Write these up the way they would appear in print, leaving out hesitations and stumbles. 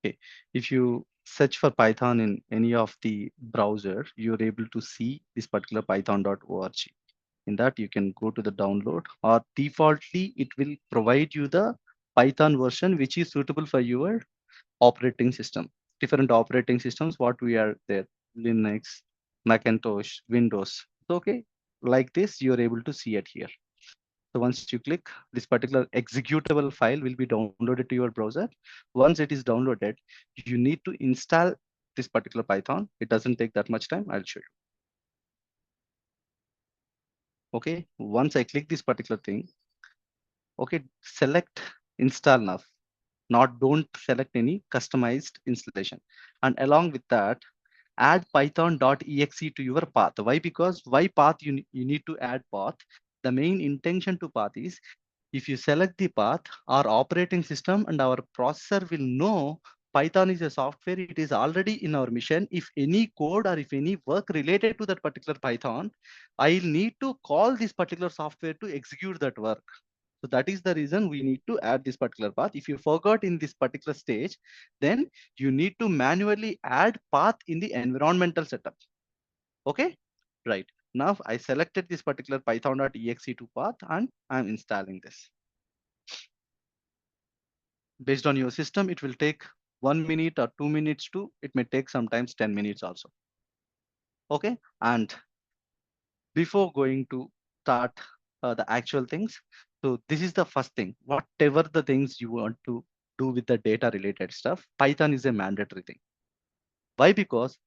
Okay, if you search for Python in any of the browser, you're able to see this particular python.org. In that, you can go to the download, or defaultly, it will provide you the Python version which is suitable for your operating system. Different operating systems, what we are there, Linux, Macintosh, Windows. So, okay, like this, you're able to see it here. So once you click, this particular executable file will be downloaded to your browser. Once it is downloaded, you need to install this particular Python. It doesn't take that much time. I'll show you. Okay. Once I click this particular thing, okay, select install now. Not don't select any customized installation. And along with that, add python.exe to your path. Why? Because why path you need to add path. The main intention to path is if you select the path, our operating system and our processor will know Python is a software. It is already in our mission. If any code or if any work related to that particular Python, I'll need to call this particular software to execute that work. So that is the reason we need to add this particular path. If you forgot in this particular stage, then you need to manually add path in the environmental setup. Okay, right. Now I selected this particular python.exe2 path and I'm installing this. Based on your system, it will take 1 minute or 2 minutes to, it may take sometimes 10 minutes also. Okay, and before going to start the actual things, so this is the first thing. Whatever the things you want to do with the data related stuff, Python is a mandatory thing. Why? Because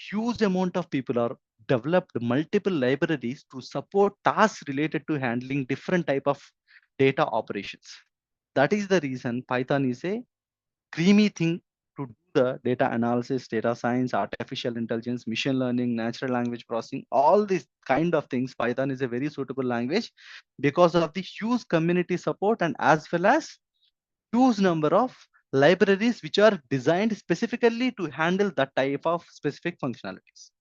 huge amount of people are developed multiple libraries to support tasks related to handling different type of data operations. That is the reason Python is a creamy thing to do the data analysis, data science, artificial intelligence, machine learning, natural language processing, all these kind of things. Python is a very suitable language because of the huge community support and as well as huge number of libraries which are designed specifically to handle that type of specific functionalities.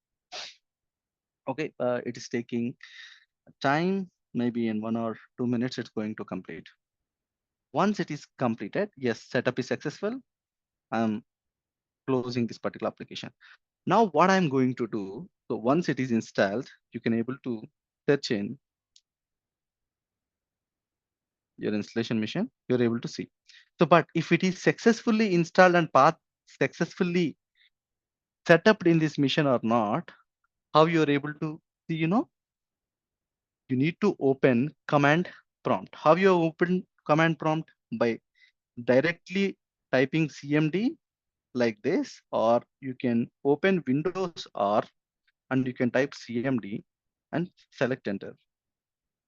Okay, it is taking time, maybe in 1 or 2 minutes, it's going to complete. Once it is completed, yes, setup is successful. I'm closing this particular application. Now what I'm going to do, so once it is installed, you can able to search in your installation mission, you're able to see. So, but if it is successfully installed and path successfully set up in this mission or not, how you're able to see, you need to open command prompt. How you open command prompt? By directly typing CMD like this, or you can open Windows R and you can type CMD and select enter.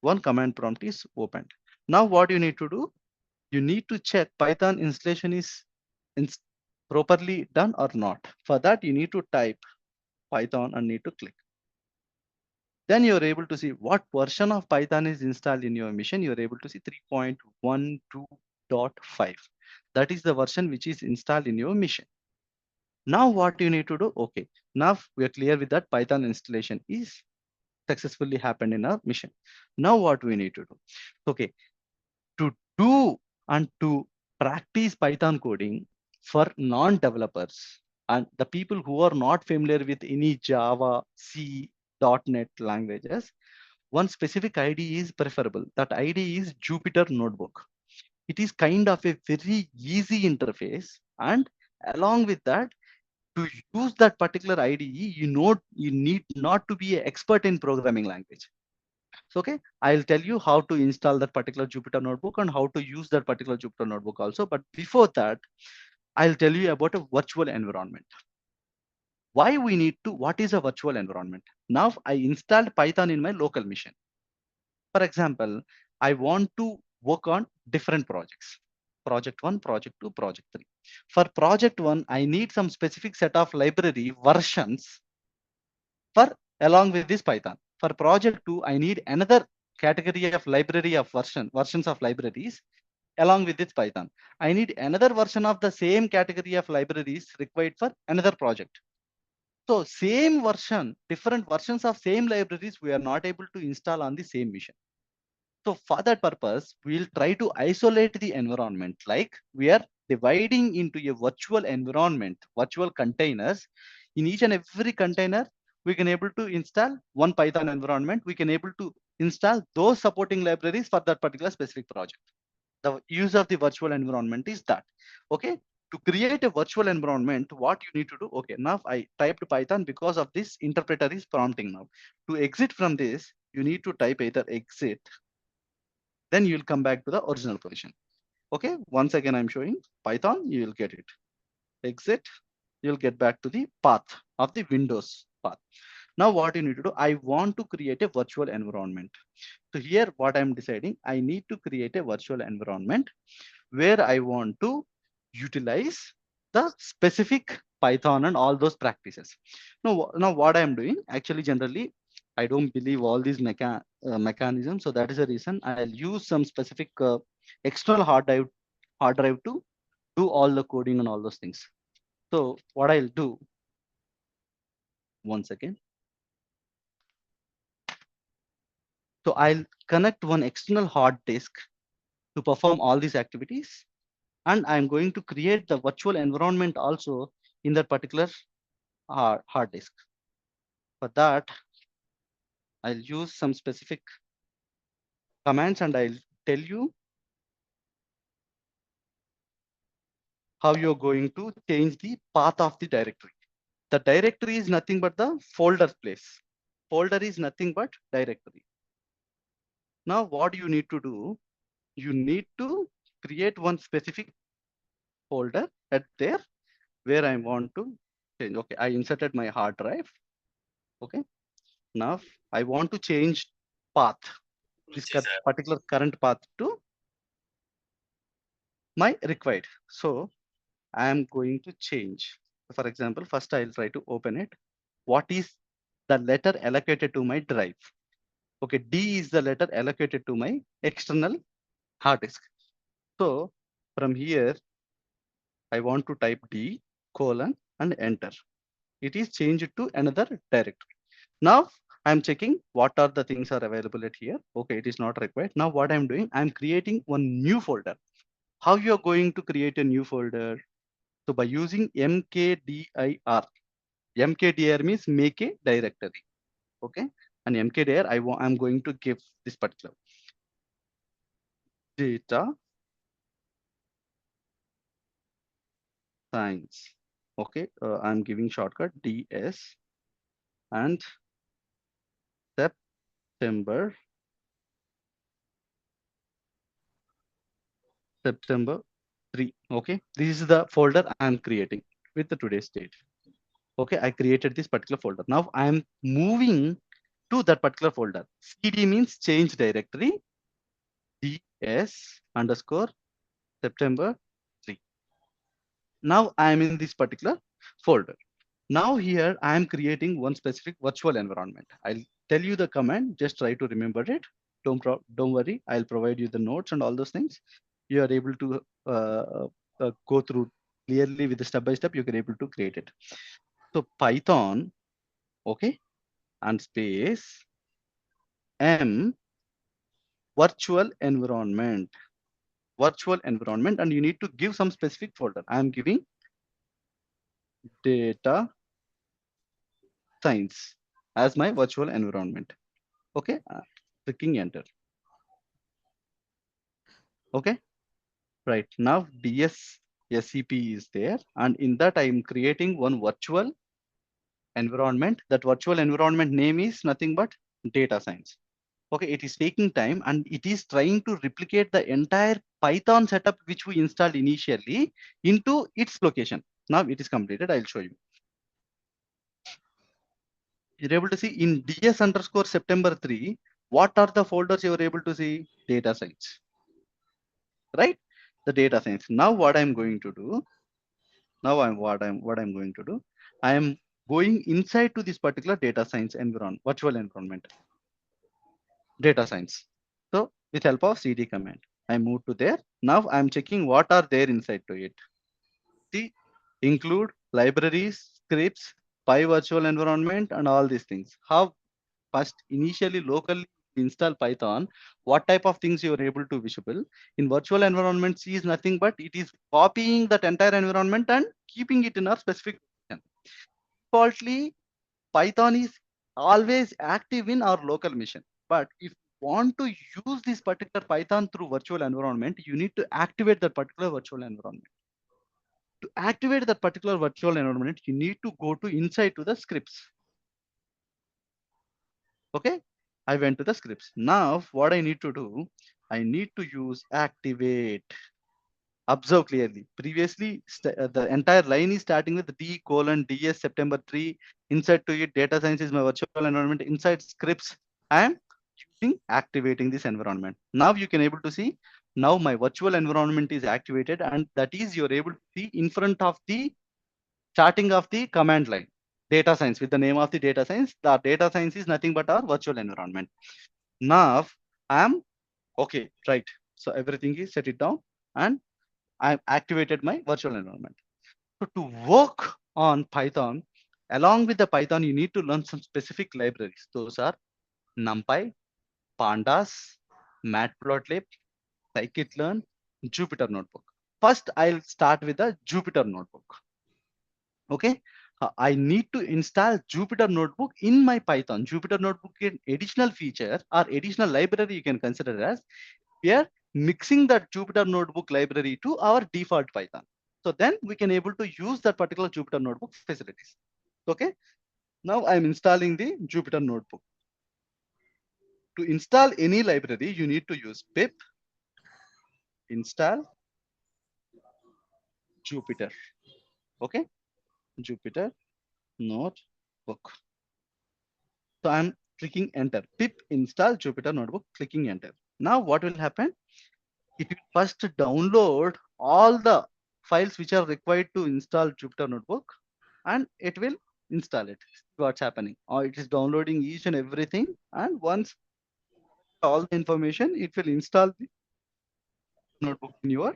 One command prompt is opened. Now what you need to do, you need to check Python installation is ins properly done or not. For that, you need to type Python and need to click. Then you're able to see what version of Python is installed in your machine. You're able to see 3.12.5. That is the version which is installed in your machine. Now what you need to do, okay, now we are clear with that Python installation is successfully happened in our machine. Now what we need to do, okay, to do and to practice Python coding for non-developers and the people who are not familiar with any Java, C, .NET languages, one specific IDE is preferable. That IDE is Jupyter Notebook. It is kind of a very easy interface, and along with that, to use that particular IDE, you need not to be an expert in programming language. So, okay, I'll tell you how to install that particular Jupyter Notebook and how to use that particular Jupyter Notebook also. But before that, I'll tell you about a virtual environment. Why we need to, what is a virtual environment? Now I installed Python in my local machine. For example, I want to work on different projects. Project 1, project 2, project 3. For project 1, I need some specific set of library versions for along with this Python. For project 2, I need another category of library of versions of libraries along with this Python. I need another version of the same category of libraries required for another project. So same version, different versions of same libraries, we are not able to install on the same machine. So for that purpose, we'll try to isolate the environment. Like we are dividing into a virtual environment, virtual containers. In each and every container, we can able to install one Python environment. We can able to install those supporting libraries for that particular specific project. The use of the virtual environment is that. Okay. To create a virtual environment, what you need to do? Okay, now I typed Python because of this interpreter is prompting now. To exit from this, you need to type either exit, then you'll come back to the original position. Okay, once again, I'm showing Python, you will get it. Exit, you'll get back to the path of the Windows path. Now what you need to do, I want to create a virtual environment. So here what I'm deciding, I need to create a virtual environment where I want to utilize the specific Python and all those practices. Now what I'm doing, actually generally, I don't believe all these mechanisms. So that is the reason I'll use some specific external hard drive to do all the coding and all those things. So what I'll do, once again, so I'll connect one external hard disk to perform all these activities. And I'm going to create the virtual environment also in that particular hard disk. For that, I'll use some specific commands and I'll tell you how you're going to change the path of the directory. The directory is nothing but the folder place. Folder is nothing but directory. Now, what you need to do, you need to create one specific folder at there where I want to change. Okay, I inserted my hard drive. Okay, now I want to change path, this particular current path to my required. So I am going to change. For example, first I'll try to open it. What is the letter allocated to my drive? Okay, D is the letter allocated to my external hard disk. So from here, I want to type D colon and enter. It is changed to another directory. Now I'm checking what are the things are available at here. Okay, it is not required. Now what I'm doing, I'm creating one new folder. How you are going to create a new folder? So by using mkdir, mkdir means make a directory. Okay, and mkdir I'm going to give this particular data science. Okay, I'm giving shortcut ds and September September 3. Okay, this is the folder I'm creating with the today's date. Okay, I created this particular folder. Now I'm moving to that particular folder. cd means change directory, ds underscore September 3. Now I am in this particular folder. Now here I am creating one specific virtual environment. I'll tell you the command, just try to remember it. Don't worry, I'll provide you the notes and all those things. You are able to go through clearly with the step by step, you can able to create it. So Python, okay, and space M virtual environment, and you need to give some specific folder. I am giving data science as my virtual environment. Okay, clicking enter. Okay, right now ds SCP is there, and in that I am creating one virtual environment. That virtual environment name is nothing but data science. Okay, it is taking time and it is trying to replicate the entire Python setup which we installed initially into its location. Now it is completed. I'll show you. You're able to see in ds underscore September 3, what are the folders you are able to see? Data science, right? The data science. Now what I'm going to do, now what I'm going to do, I am going inside to this particular data science environment, virtual environment, data science. So with help of cd command, I move to there. Now I'm checking what are there inside to it. See, include libraries, scripts, Py virtual environment, and all these things. How first initially locally install Python, what type of things you are able to visible in virtual environments is nothing but it is copying that entire environment and keeping it in a specific location. Defaultly, Python is always active in our local machine. But if you want to use this particular Python through virtual environment, you need to activate that particular virtual environment. To activate that particular virtual environment, you need to go to inside to the scripts. Okay, I went to the scripts. Now what I need to do, I need to use activate. Observe clearly. Previously, the entire line is starting with D colon DS September 3. Inside to it, data science is my virtual environment. Inside scripts, I am using activating this environment. Now you can able to see, now my virtual environment is activated, and that is you're able to see in front of the starting of the command line. Data science with the name of the data science. The data science is nothing but our virtual environment. Now I'm okay, right. So everything is set it down and I've activated my virtual environment. So to work on Python, along with the Python, you need to learn some specific libraries. Those are NumPy, Pandas, Matplotlib, Scikit-learn, Jupyter Notebook. First, I'll start with the Jupyter Notebook. Okay. I need to install Jupyter Notebook in my Python. Jupyter Notebook is additional feature or additional library you can consider as we are mixing that Jupyter Notebook library to our default Python. So then we can able to use that particular Jupyter Notebook facilities. Okay. Now I'm installing the Jupyter Notebook. To install any library, you need to use pip install Jupyter. Okay. Jupyter Notebook. So I'm clicking enter. Pip install Jupyter Notebook, clicking enter. Now what will happen? It will first download all the files which are required to install Jupyter Notebook and it will install it. What's happening? Or it is downloading each and everything, and once all the information, it will install the notebook in your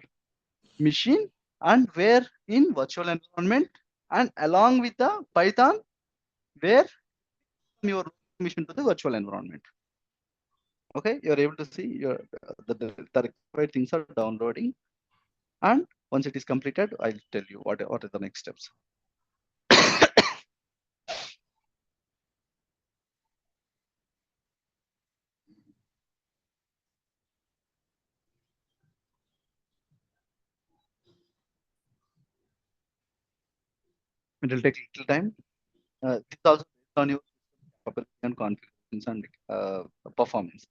machine and where in virtual environment and along with the Python where your machine to the virtual environment. Okay, you're able to see your the required things are downloading, and once it is completed, I'll tell you what are the next steps. It will take a little time. This also based on your capability and configurations and performance.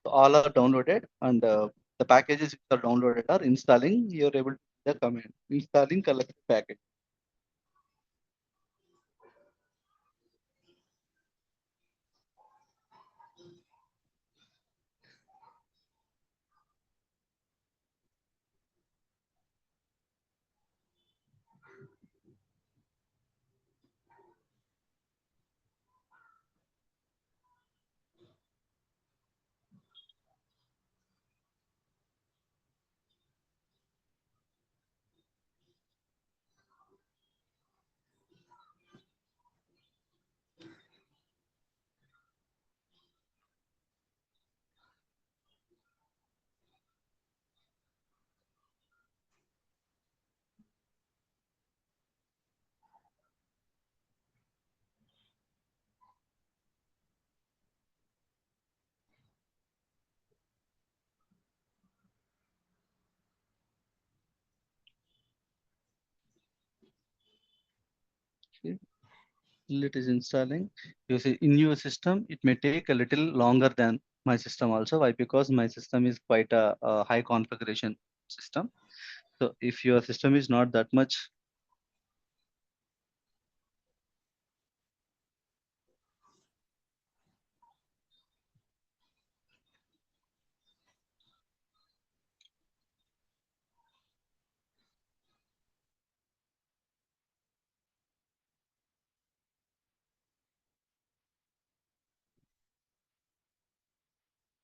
So all are downloaded, and the packages which are downloaded are installing. You're able to see the command installing collective package. Okay. It is installing. You see, in your system, it may take a little longer than my system also. Why? Because my system is quite a high configuration system. So if your system is not that much,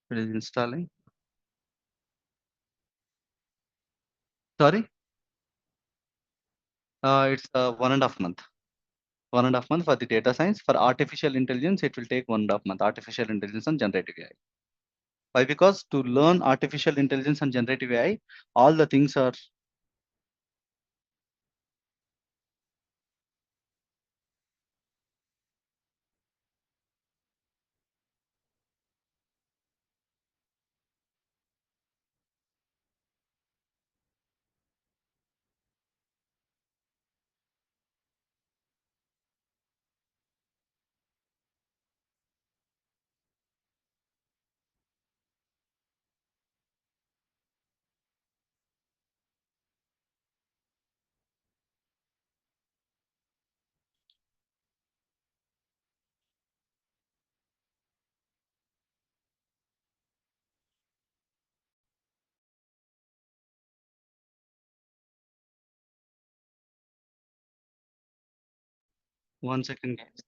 it is installing. Sorry, it's 1.5 month. 1.5 month for the data science. For artificial intelligence, it will take 1.5 month. Artificial intelligence and generative AI. Why? Because to learn artificial intelligence and generative AI, all the things are. One second, guys.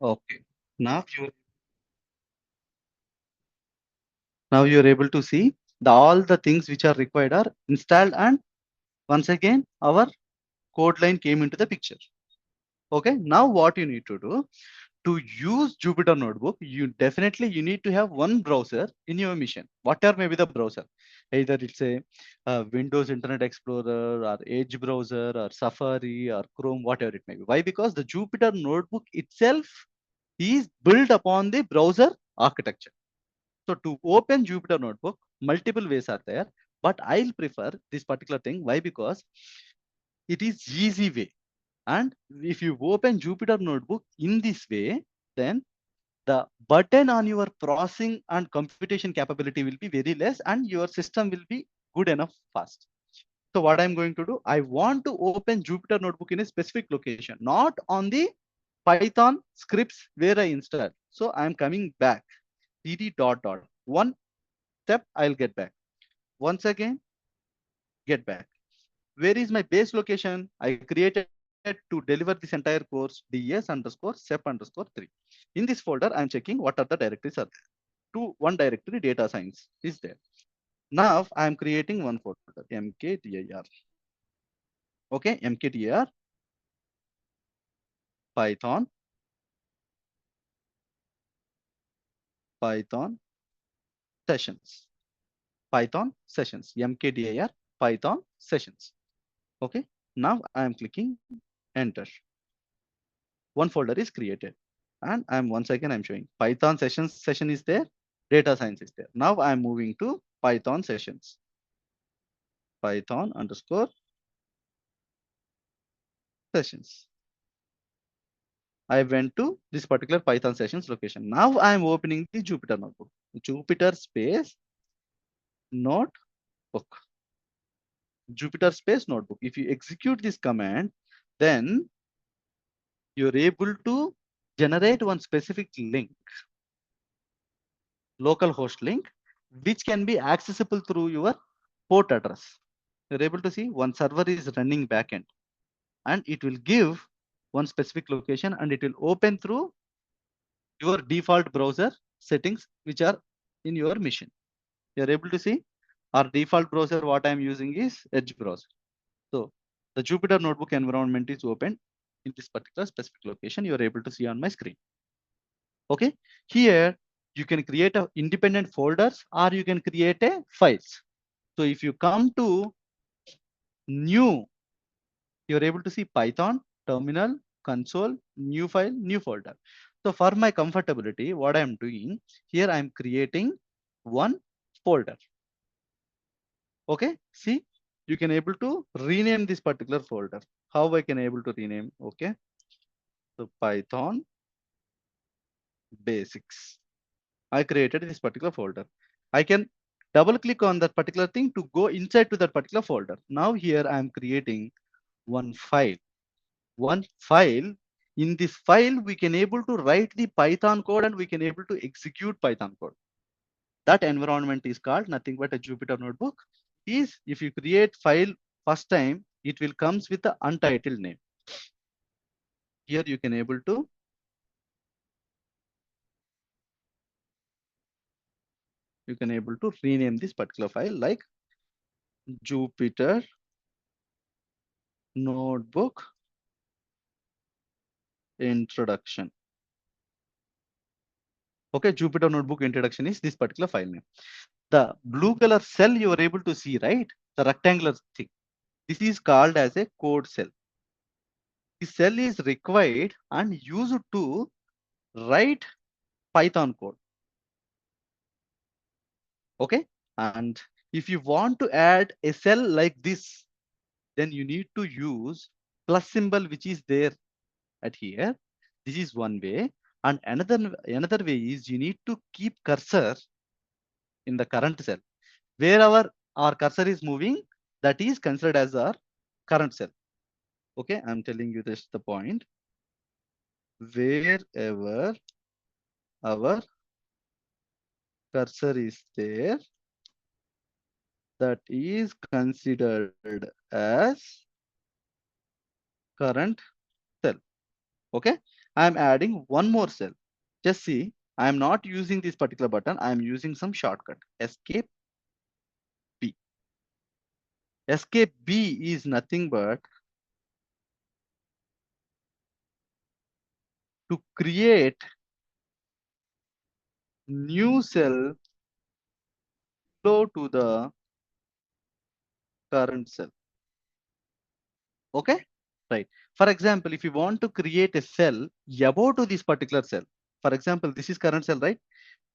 Okay. Now you now you're able to see all the things which are required are installed, and once again our code line came into the picture. Okay. Now what you need to do to use Jupyter Notebook, you need to have one browser in your machine. Whatever may be the browser, either it's a Windows Internet Explorer or Edge browser or Safari or Chrome, whatever it may be. Why? Because the Jupyter Notebook itself is built upon the browser architecture. So to open Jupyter Notebook, multiple ways are there, but I'll prefer this particular thing. Why? Because it is easy way. And if you open Jupyter Notebook in this way, then the burden on your processing and computation capability will be very less, and your system will be good enough fast. So what I'm going to do, I want to open Jupyter Notebook in a specific location, not on the Python scripts where I installed. So I'm coming back, cd dot dot. One step, I'll get back. Once again, get back. Where is my base location? I created to deliver this entire course, ds_sep_3. In this folder, I'm checking what are the directories are there. One directory, data science is there. Now I'm creating one folder, mkdir. Okay, mkdir, Python, Python sessions, Python sessions, mkdir, Python sessions. Okay, now I am clicking enter. one folder is created. And once again I'm showing Python session is there, data science is there. Now I'm moving to Python sessions, Python underscore sessions. I went to this particular Python sessions location. Now I'm opening the Jupyter notebook. Jupyter space notebook. Jupyter space notebook. If you execute this command, then you're able to generate one specific link, localhost link, which can be accessible through your port address. You're able to see one server is running backend, and it will give one specific location, and it will open through your default browser settings, which are in your machine. You're able to see our default browser. What I'm using is Edge browser. So the Jupyter notebook environment is open in this particular specific location. You're able to see on my screen. Okay, here you can create a independent folders, or you can create a files. So if you come to new, you're able to see Python, terminal, console, new file, new folder. So for my comfortability, what I'm doing here, I'm creating one folder. Okay, see, you can able to rename this particular folder. How I can able to rename? Okay, so Python basics. I created this particular folder. I can double click on that particular thing to go inside to that particular folder. Now here I am creating one file. One file. In this file, we can able to write the Python code, and we can able to execute Python code. That environment is called nothing but a Jupyter notebook. Is if you create file first time, it will comes with the untitled name. Here you can able to rename this particular file like Jupyter notebook introduction. Okay, Jupyter notebook introduction is this particular file name. The blue color cell you are able to see, right? The rectangular thing. This is called as a code cell. This cell is required and used to write Python code. Okay, and if you want to add a cell like this, then you need to use plus symbol, which is there at here. This is one way, and another way is you need to keep cursor in the current cell. Wherever our cursor is moving, that is considered as our current cell. Okay, I'm telling you this the point. Wherever our cursor is there, that is considered as current cell. Okay, I'm adding one more cell. Just see, I'm not using this particular button. I'm using some shortcut. Escape B. Escape B is nothing but to create new cell below to the current cell. Okay, right. For example, if you want to create a cell above to this particular cell, for example, this is current cell, right?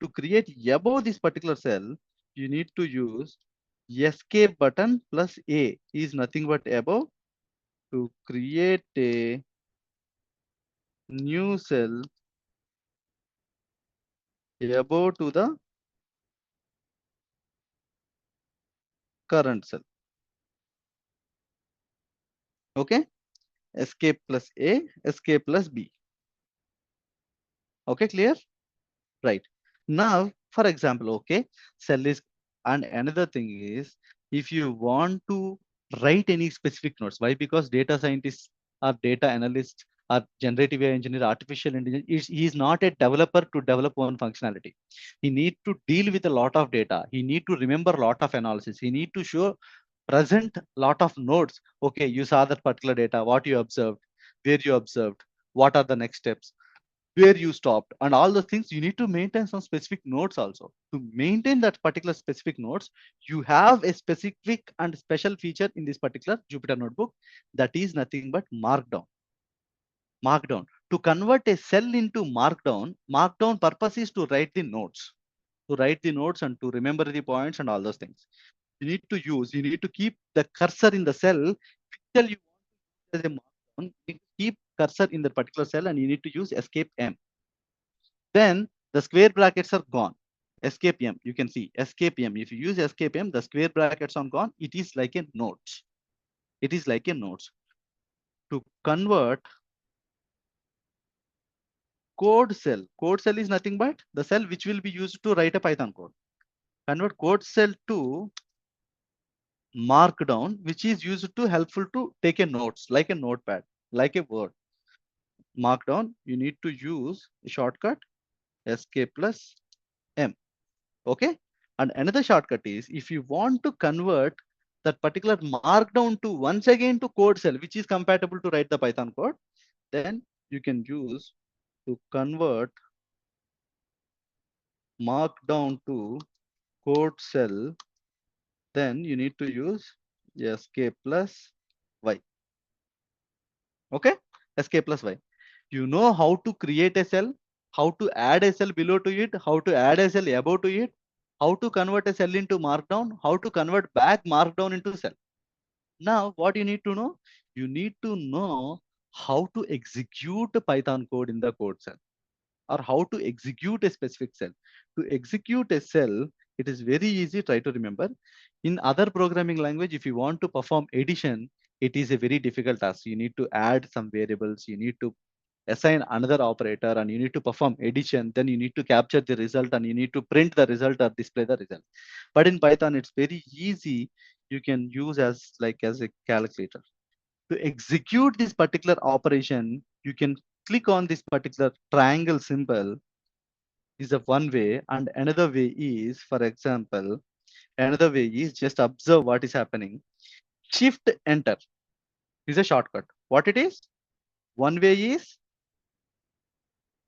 To create above this particular cell, you need to use escape button plus A is nothing but above to create a new cell above to the current cell. Okay, escape plus A, escape plus B. Okay, clear? Right. Now, for example, okay, cell is, and another thing is, if you want to write any specific nodes, why? Because data scientists or data analysts or generative AI engineer, artificial intelligence, he is not a developer to develop one functionality. He need to deal with a lot of data. He need to remember a lot of analysis. He need to show present lot of nodes. Okay, you saw that particular data, what you observed, where you observed, what are the next steps, where you stopped, and all the things. You need to maintain some specific nodes also. To maintain that particular specific nodes, you have a specific and special feature in this particular Jupyter notebook, that is nothing but markdown. Markdown. To convert a cell into markdown purpose is to write the notes. To write the notes and to remember the points and all those things. You need to keep the cursor in the cell, which cell you want as a markdown. You need to keep cursor in the particular cell and you need to use escape M. Then the square brackets are gone. Escape M, you can see escape M. If you use escape M, the square brackets are gone. It is like a note. It is like a note. To convert code cell is nothing but the cell which will be used to write a Python code. Convert code cell to markdown, which is used to helpful to take a notes like a notepad, like a word. Markdown, you need to use a shortcut escape plus M. Okay. And another shortcut is if you want to convert that particular markdown to once again to code cell, which is compatible to write the Python code, then you can use to convert markdown to code cell, then you need to use escape plus Y. Okay, escape plus Y. You know how to create a cell, how to add a cell below to it, how to add a cell above to it, how to convert a cell into markdown, how to convert back markdown into cell. Now, what you need to know? You need to know how to execute a Python code in the code cell or how to execute a specific cell. To execute a cell, it is very easy. Try to remember. In other programming language, if you want to perform addition, it is a very difficult task. You need to add some variables. You need to assign another operator and you need to perform addition. Then you need to capture the result and you need to print the result or display the result. But in Python, it's very easy. You can use as a calculator. To execute this particular operation, you can click on this particular triangle symbol is a one way, and another way is, for example, another way is just observe what is happening. Shift enter is a shortcut. What it is? One way is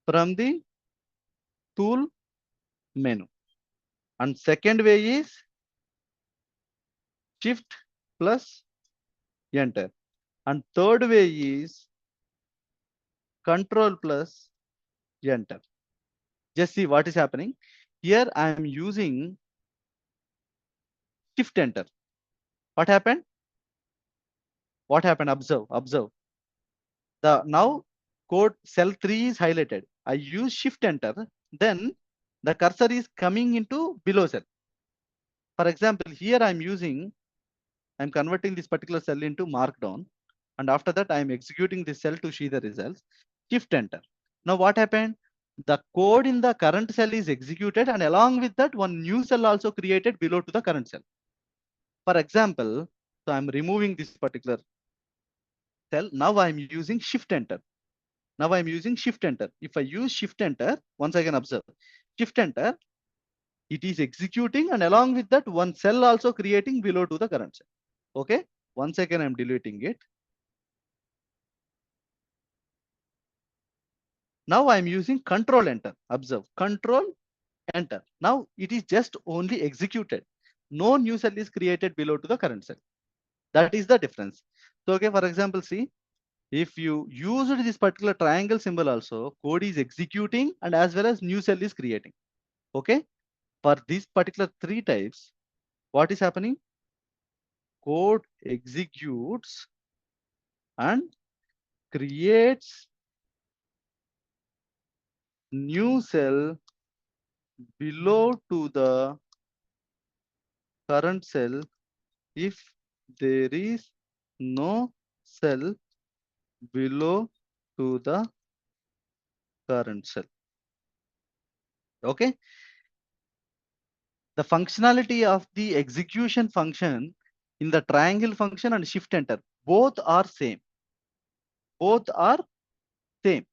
from the tool menu, and second way is shift plus enter, and third way is control plus enter. Just see what is happening. Here I am using shift enter. What happened? What happened? Observe. The now code cell 3 is highlighted. I use shift enter, then the cursor is coming into below cell. For example, here I'm converting this particular cell into markdown. And after that, I'm executing this cell to see the results. Shift enter. Now what happened? The code in the current cell is executed, and along with that, one new cell also created below to the current cell. For example, so I'm removing this particular cell. Now I'm using shift enter. Now I'm using shift enter. If I use shift enter, once again observe, shift enter, it is executing and along with that one cell also creating below to the current cell. Okay. Once again, I'm deleting it. Now I'm using control enter. Observe control enter. Now it is just only executed. No new cell is created below to the current cell. That is the difference. So, okay, for example, see, if you used this particular triangle symbol also, code is executing and as well as new cell is creating. Okay. For these particular three types, what is happening? Code executes and creates new cell below to the current cell if there is no cell below to the current cell. Okay. The functionality of the execution function in the triangle function and shift enter, both are same. Both are same.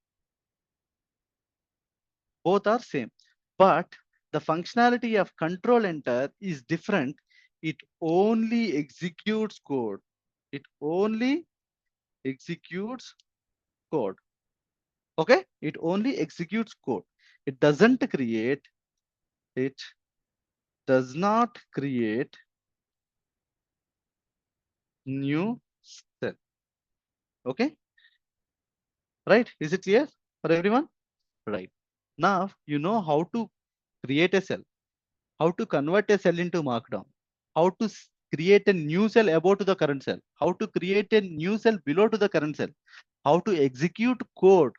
Both are same. But the functionality of control enter is different. It only executes code. It only executes code. Okay. It only executes code. It doesn't create. It does not create new cell. Okay. right? Is it clear for everyone? Right. Now you know how to create a cell, how to convert a cell into markdown, how to create a new cell above to the current cell, how to create a new cell below to the current cell, how to execute code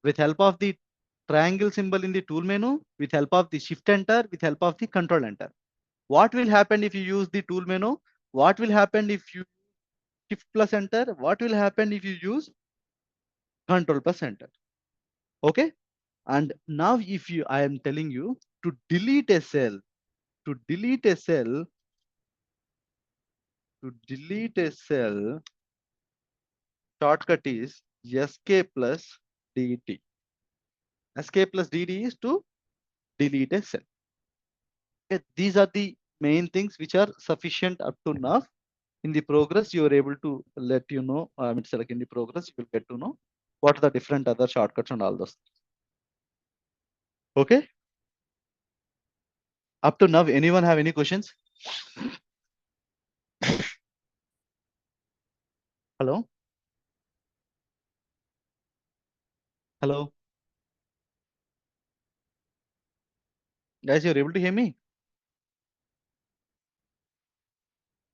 with help of the triangle symbol in the tool menu, with help of the shift enter, with help of the control enter. What will happen if you use the tool menu? What will happen if you shift plus enter? What will happen if you use control plus enter? Okay. And now if you, I am telling you to delete a cell, to delete a cell, to delete a cell, shortcut is SK plus DT. SK plus DD is to delete a cell. Okay, these are the main things which are sufficient up to now. In the progress, you are able to let you know. It's like in the progress, you will get to know what are the different other shortcuts and all those. Okay. Up to now, anyone have any questions? Hello. Hello. Guys, you're able to hear me?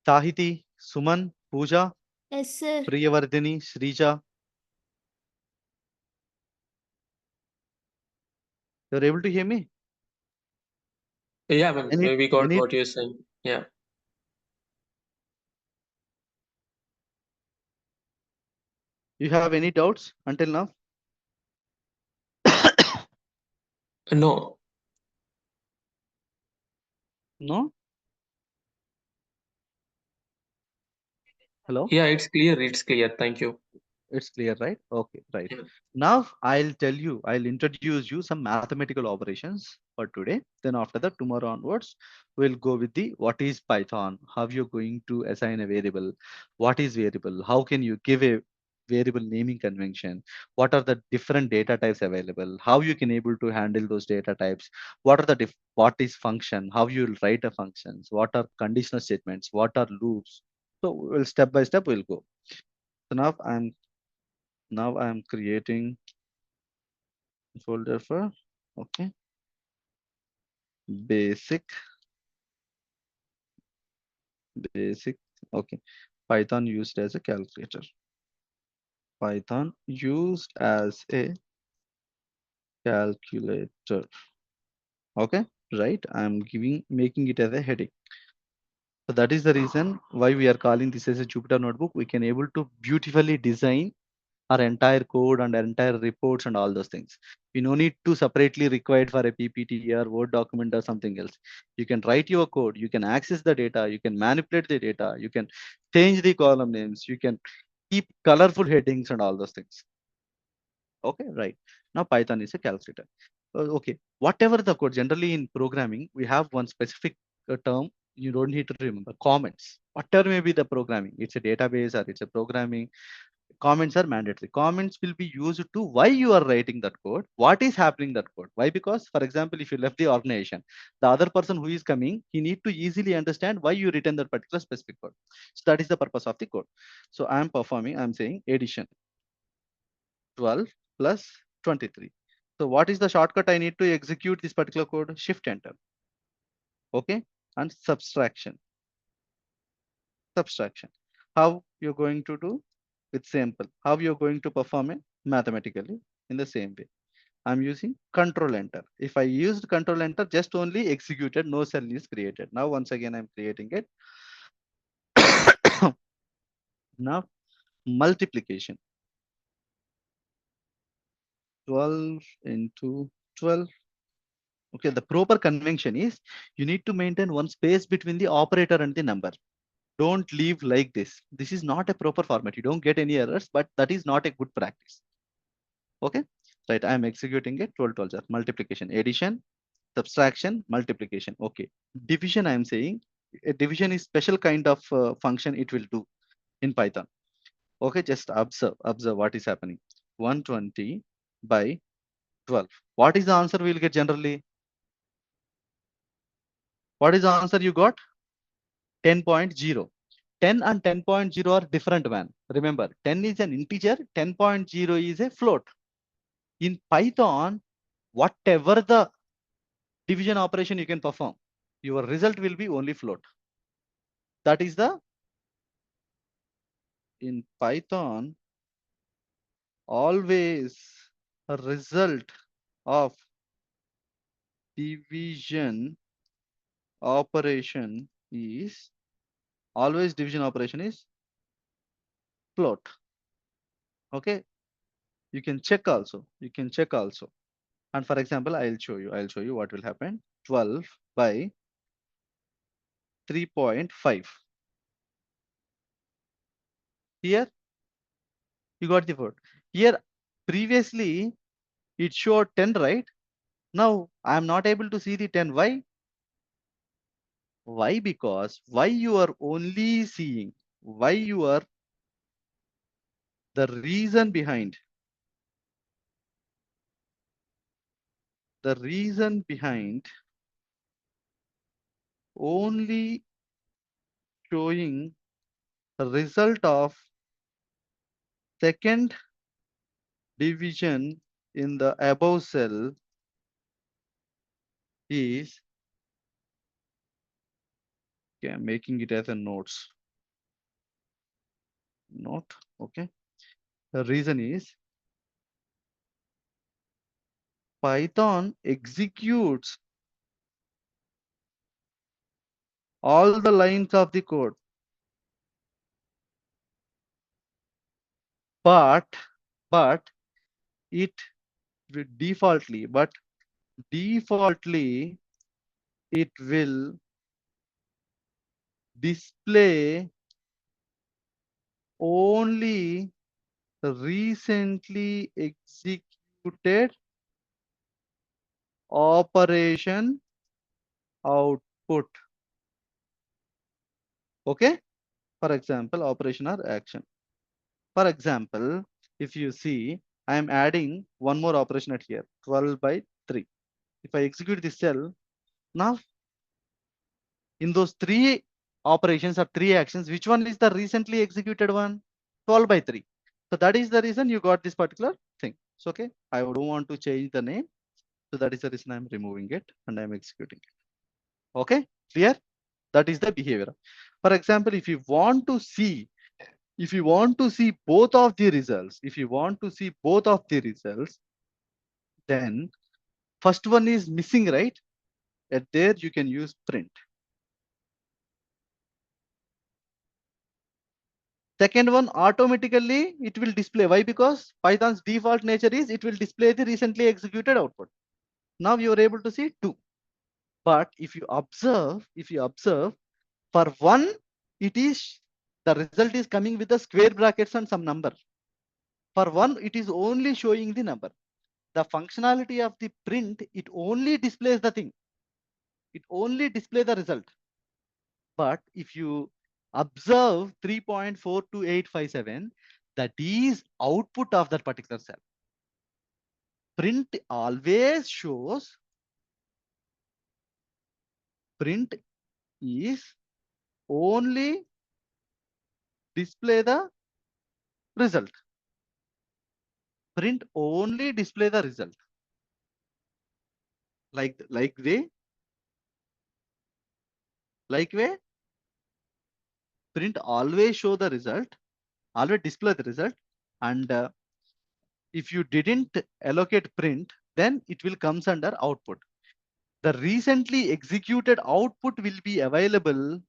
Tahiti, Suman, Pooja, Yes, sir. Priyavardhini, Srija. You're able to hear me? Yeah, man, Any, we got any, what you're saying. Yeah. you have any doubts until now? No. No? Hello? Yeah, it's clear. It's clear. Thank you. It's clear, right? Okay, right. Yeah. Now I'll introduce you some mathematical operations for today. Then after that, tomorrow onwards, we'll go with the what is Python, how you're going to assign a variable, what is variable, how can you give a variable naming convention, what are the different data types available, how you can able to handle those data types, what are the what is function, how you will write a functions, what are conditional statements, what are loops. So we'll step by step we'll go. So now I'm creating a folder for okay basic basic okay Python used as a calculator. Python used as a calculator. Okay, right. I'm giving making it as a heading. So that is the reason why we are calling this as a Jupyter notebook. We can able to beautifully design our entire code and entire reports and all those things. We no need to separately required for a PPT or Word document or something else. You can write your code, you can access the data, you can manipulate the data, you can change the column names, you can keep colorful headings and all those things. Okay, right. Now Python is a calculator. Okay, whatever the code, generally in programming, we have one specific term you don't need to remember, comments. Whatever may be the programming, it's a database or it's a programming, comments are mandatory. Comments will be used to why you are writing that code, what is happening that code. Why? Because for example, if you left the organization, the other person who is coming, he need to easily understand why you written that particular specific code. So that is the purpose of the code. So I'm saying addition 12 plus 23. So what is the shortcut I need to execute this particular code? Shift enter. Okay. And subtraction. How you're going to do with sample? How you're going to perform it mathematically in the same way? I'm using control enter. If I used control enter, just only executed, no cell is created. Now, once again, I'm creating it. Now, multiplication 12 into 12. Okay, the proper convention is you need to maintain one space between the operator and the number. Don't leave like this. This is not a proper format. You don't get any errors, but that is not a good practice. Okay, right. I'm executing it 12 12 multiplication, addition, subtraction, multiplication. Okay, division. I'm saying a division is special kind of function it will do in Python. Okay, just observe what is happening. 120 by 12. What is the answer we'll get generally? What is the answer you got? 10.0. 10 and 10.0 are different one. Remember, 10 is an integer, 10.0 is a float. In Python, whatever the division operation you can perform, your result will be only float. That is the, in Python, always a result of division operation is, always division operation is float. Okay, you can check also, you can check also. And for example, I'll show you what will happen. 12 by 3.5. Here you got the word. Here previously it showed 10, right? Now I am not able to see the 10. Why? Why? Because why you are only seeing, why you are, the reason behind, the reason behind only showing the result of second division in the above cell is, okay, I'm making it as a note. Okay. The reason is Python executes all the lines of the code, but but it defaultly it will display only recently executed operation output. Okay. For example, operation or action. For example, if you see, I am adding one more operation at here, 12 by 3. If I execute this cell, now in those three operations or three actions, which one is the recently executed one? 12 by 3. So that is the reason you got this particular thing. So, okay, I don't want to change the name. So that is the reason I'm removing it and I'm executing it. Okay, clear? That is the behavior. For example, if you want to see, both of the results, then first one is missing, right? At there you can use print. Second one, automatically it will display. Why? Because Python's default nature is it will display the recently executed output. Now you are able to see two. But if you observe, for one, it is, the result is coming with the square brackets and some number. For one, it is only showing the number. The functionality of the print, it only displays the thing. It only displays the result. But if you observe 3.42857, that is output of that particular cell. Print always shows, print is only display the result. Print only display the result. Like way, print always show the result, always display the result. And if you didn't allocate print, then it will comes under output. The recently executed output will be available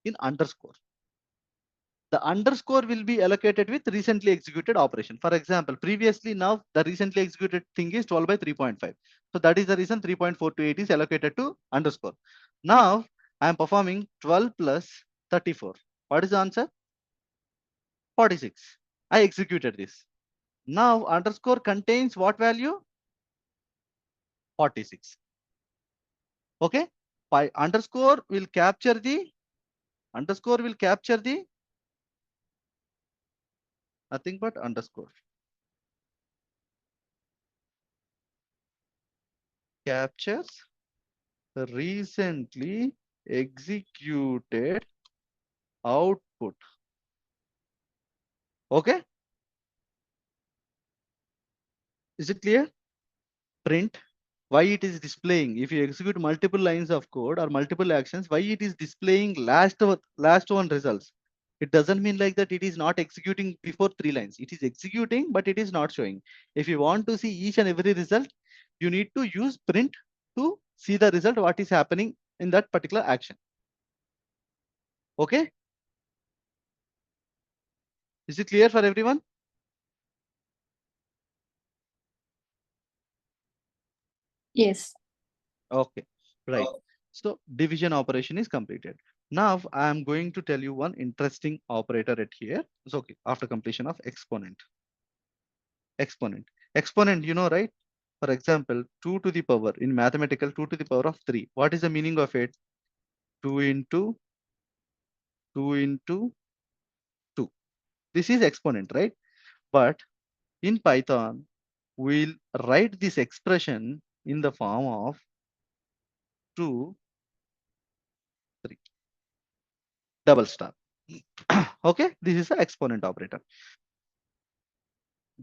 in underscore. The underscore will be allocated with recently executed operation. For example, previously, now the recently executed thing is 12 by 3.5. So that is the reason 3.428 is allocated to underscore. Now I am performing 12 plus 34. What is the answer? 46. I executed this. Now underscore contains what value? 46. Okay. By underscore will capture the, nothing but underscore captures recently executed output. Okay, is it clear? Print, why it is displaying, if you execute multiple lines of code or multiple actions, why it is displaying last one results. It doesn't mean like that it is not executing before 3 lines. It is executing, but it is not showing. If you want to see each and every result, you need to use print to see the result, what is happening in that particular action. Okay, is it clear for everyone? Yes. Okay, right. So division operation is completed. Now I am going to tell you one interesting operator at here. It's okay. After completion of exponent. Exponent. Exponent, you know, right? For example, 2 to the power in mathematical 2 to the power of 3. What is the meaning of it? 2 into 2 into 2. This is exponent, right? But in Python, we'll write this expression in the form of 2, 3, double star. Okay, this is the exponent operator.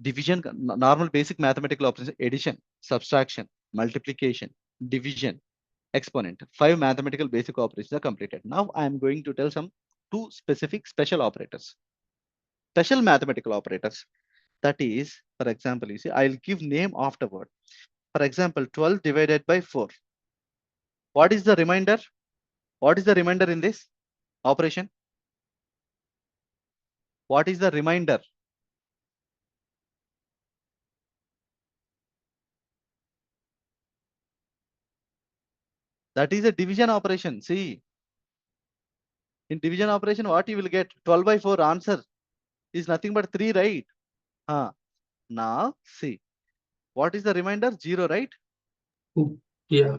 Division, normal basic mathematical operations: addition, subtraction, multiplication, division, exponent. 5 mathematical basic operations are completed. Now I am going to tell some 2 specific special operators, special mathematical operators. That is, for example, you see, I'll give name afterward. For example, 12 divided by 4. What is the remainder? What is the remainder in this operation? What is the remainder? That is a division operation. See, in division operation, what you will get? 12 by 4 answer is nothing but 3, right? Now see, what is the remainder? 0, right? Yeah.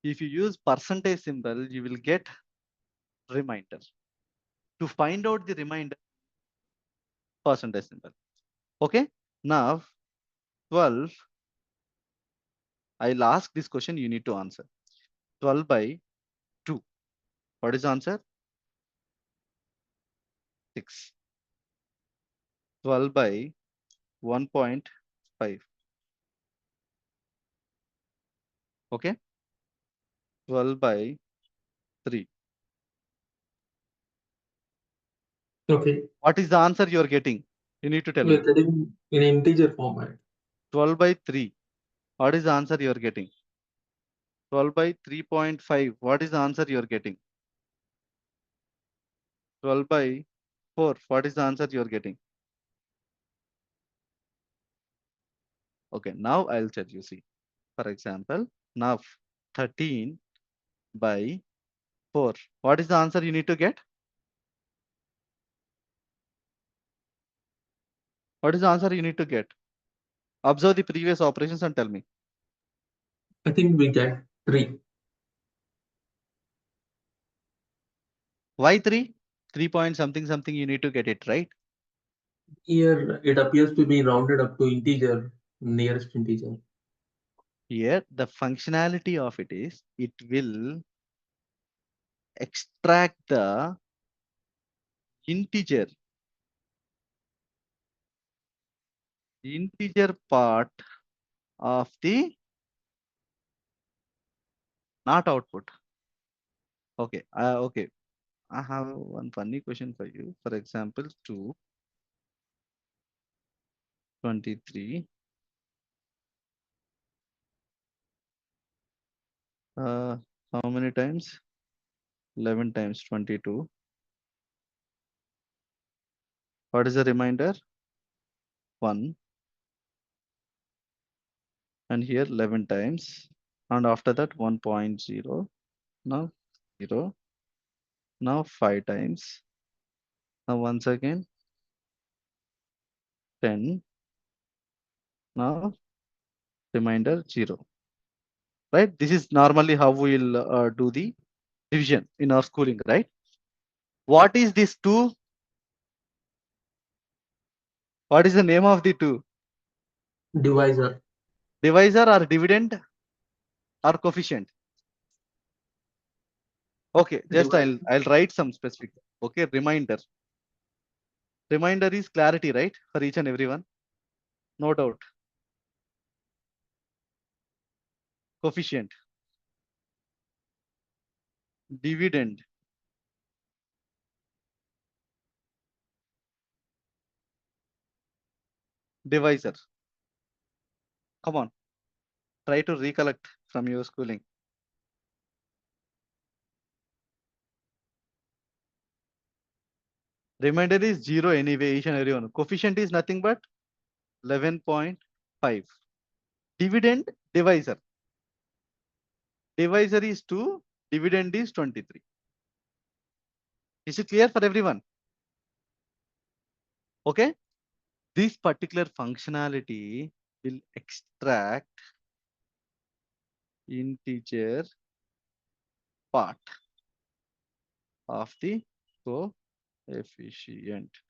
If you use percentage symbol, you will get remainder. To find out the remainder, percentage symbol. Okay. Now 12. I'll ask this question. You need to answer. 12 by 2. What is the answer? 6. 12 by 1.5. Okay. 12 by 3. Okay. What is the answer you are getting? You need to tell We are me. getting in integer format. 12 by 3. What is the answer you are getting? 12 by 3.5. What is the answer you are getting? 12 by 4. What is the answer you are getting? Okay, now I'll tell you. See, for example, now 13 by 4. What is the answer you need to get? What is the answer you need to get? Observe the previous operations and tell me. I think we get 3. Why 3? 3 point something something you need to get it, right? Here it appears to be rounded up to integer, nearest integer. Here, the functionality of it is it will extract the integer, integer part of the not output. Okay, okay. I have one funny question for you. For example, 2, 23. How many times? 11 times 22. What is the remainder? 1. And here 11 times. And after that 1.0. Now 0. Now 5 times. Now once again 10. Now remainder 0. Right? This is normally how we'll do the division in our schooling, right? What is this 2? What is the name of the 2? Divisor. Divisor or dividend or coefficient? Okay, just I'll write some specific. Okay, reminder. Reminder is clarity, right? For each and everyone. No doubt. Coefficient, dividend, divisor. Come on, try to recollect from your schooling. Remainder is zero anyway, each and everyone. Coefficient is nothing but 11.5. Dividend, divisor. Divisor is 2, dividend is 23. Is it clear for everyone? Okay. This particular functionality will extract integer part of the coefficient.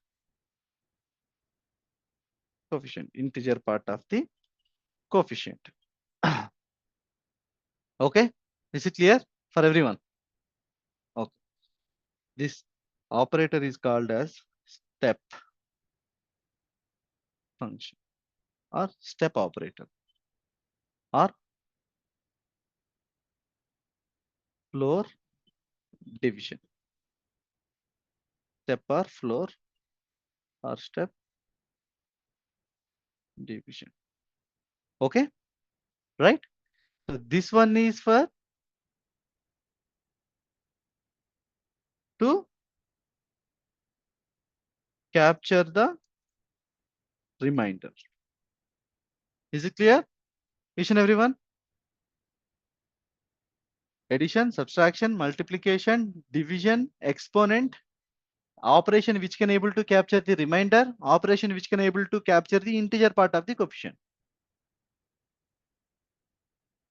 Integer part of the coefficient. Okay, is it clear for everyone? Okay, this operator is called as step function or step operator or floor division. Step or floor or step division. Okay, right? So this one is for to capture the remainder. Is it clear? Each and everyone? Addition, subtraction, multiplication, division, exponent, operation which can able to capture the remainder, operation which can able to capture the integer part of the coefficient.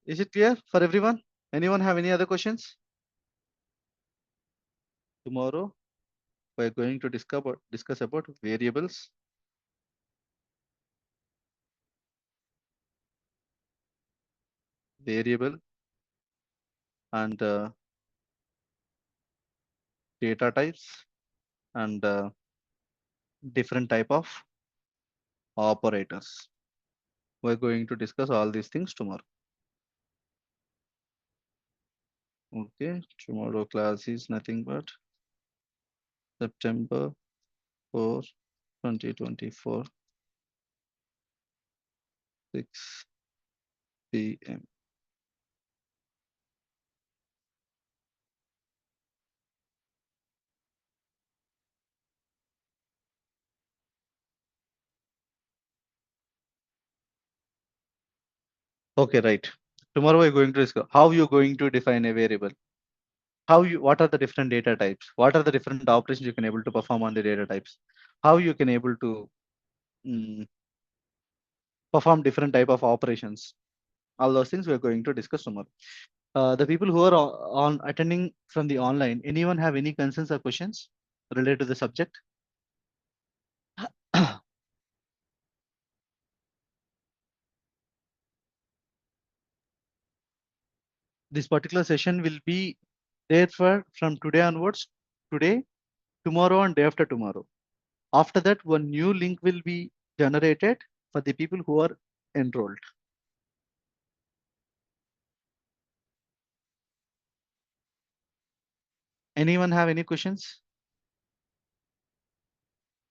Is it clear for everyone? Anyone have any other questions? Tomorrow we are going to discuss about variables, variable and data types and different type of operators. We're going to discuss all these things tomorrow. Okay, tomorrow class is nothing but September 4, 2024, 6 p.m. Okay, right. Tomorrow we're going to discuss how you're going to define a variable. What are the different data types? What are the different operations you can able to perform on the data types? How you can able to mm, perform different type of operations? All those things we're going to discuss tomorrow. The people who are on attending from the online, anyone have any concerns or questions related to the subject? This particular session will be there for from today onwards, today, tomorrow and day after tomorrow. After that, one new link will be generated for the people who are enrolled. Anyone have any questions?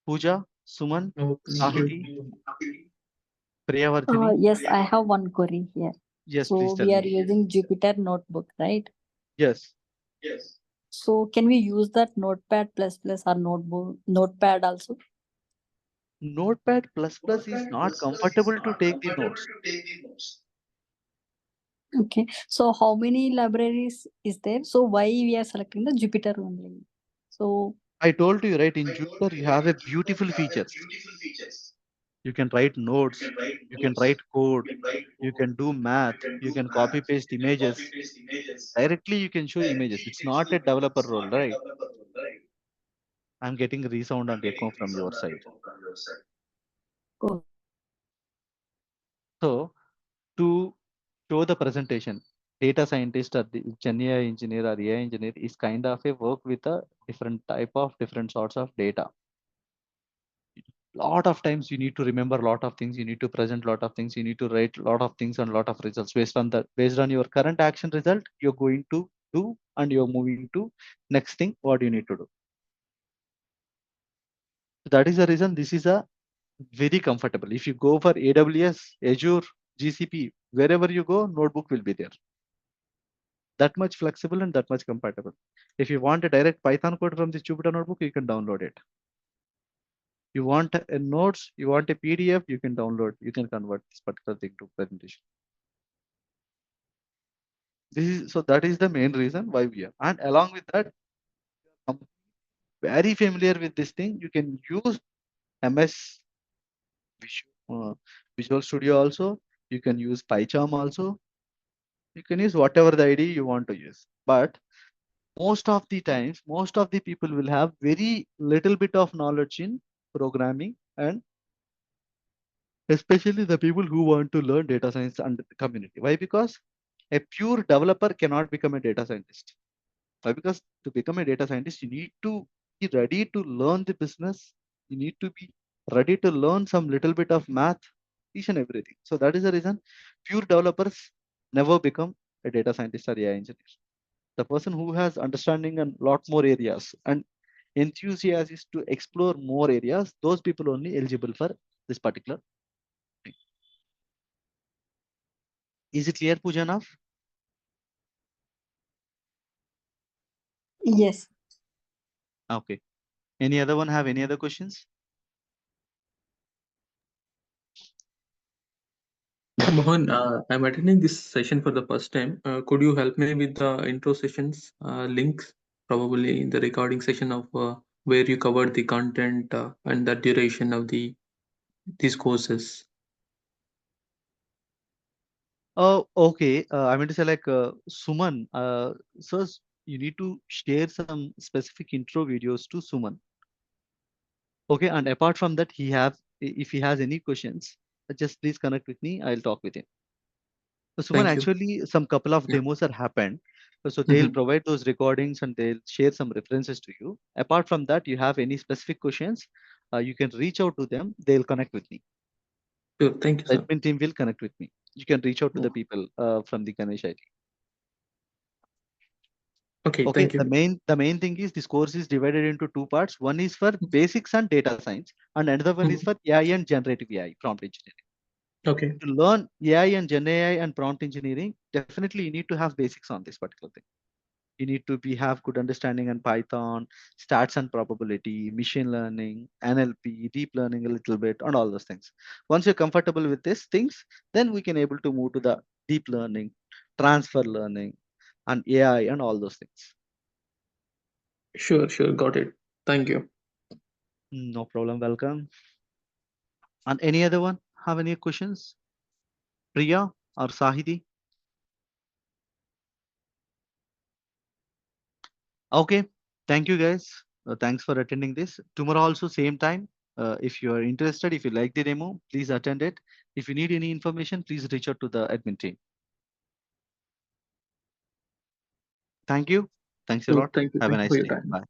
Pooja, Suman, Sahiti, Priyavardhini? Yes, I have one query here. Yes, please So tell we are me. using Jupyter Notebook, right? Yes. So can we use that Notepad plus plus or notebook Notepad also? Notepad plus plus is not comfortable to take the notes. Okay. So how many libraries is there? So why we are selecting the Jupyter only? So I told you, right, in Jupyter, you have a beautiful features. You can write notes, you can write code, you can do math, you can copy paste images. Directly you can show images. It's not a developer role, right? I'm getting resound and echo from your side. oh, So to show the presentation, data scientist or the Gen AI engineer or AI engineer is kind of a work with a different sorts of data. Lot of times you need to remember a lot of things, you need to present a lot of things, you need to write a lot of things and a lot of results based on your current action result you're going to do, and you're moving to next thing what you need to do. So that is the reason this is a very comfortable. If you go for AWS, Azure, GCP, wherever you go, notebook will be there. That much flexible and that much compatible. If you want a direct Python code from this Jupyter notebook, you can download it. You want a notes, you want a PDF, you can download, you can convert this particular thing to presentation. This is so that is the main reason why we are. And along with that, I'm very familiar with this thing. You can use MS Visual Studio also. You can use PyCharm also. You can use whatever the IDE you want to use. But most of the times, most of the people will have very little bit of knowledge in programming, and especially the people who want to learn data science and community. Why? Because a pure developer cannot become a data scientist. Why? Because to become a data scientist, you need to be ready to learn the business. You need to be ready to learn some little bit of math, each and everything. So that is the reason pure developers never become a data scientist or AI engineer. The person who has understanding and lot more areas and enthusiasm is to explore more areas, those people only eligible for this particular thing. Is it clear, Pujana? Yes. Okay. Any other one have any other questions? Mohan, I'm attending this session for the first time. Could you help me with the intro sessions links, probably in the recording session of where you covered the content and the duration of these courses? Oh, okay. I mean to say like Suman, so you need to share some specific intro videos to Suman. Okay, and apart from that, if he has any questions, just please connect with me. I'll talk with him. So Suman, Thank you. actually, some couple of Yeah. demos are happened. So they'll Mhm. provide those recordings and they'll share some references to you. Apart from that, you have any specific questions, you can reach out to them. They'll connect with me. Sure. Thank you, The sir. admin team will connect with me. You can reach out to Yeah. the people from the Ganesh IT. Okay. Okay, Thank you. the main thing is this course is divided into two parts. One is for basics and data science, and another one is Mhm. for AI and generative AI, prompt engineering. Okay. To learn AI and Gen AI and prompt engineering, definitely you need to have basics on this particular thing. You need to be have good understanding on Python, stats and probability, machine learning, NLP, deep learning a little bit, and all those things. Once you're comfortable with these things, then we can able to move to the deep learning, transfer learning, and AI and all those things. Sure. Sure. Got it. Thank you. No problem. Welcome. And any other one have any questions? Priya or Sahidi? Okay. Thank you guys. Thanks for attending this. Tomorrow also same time. If you are interested, if you like the demo, please attend it. If you need any information, please reach out to the admin team. Thank you. Thanks a Sure. lot. Thank you. Have a Thank you for nice your day. time. Bye.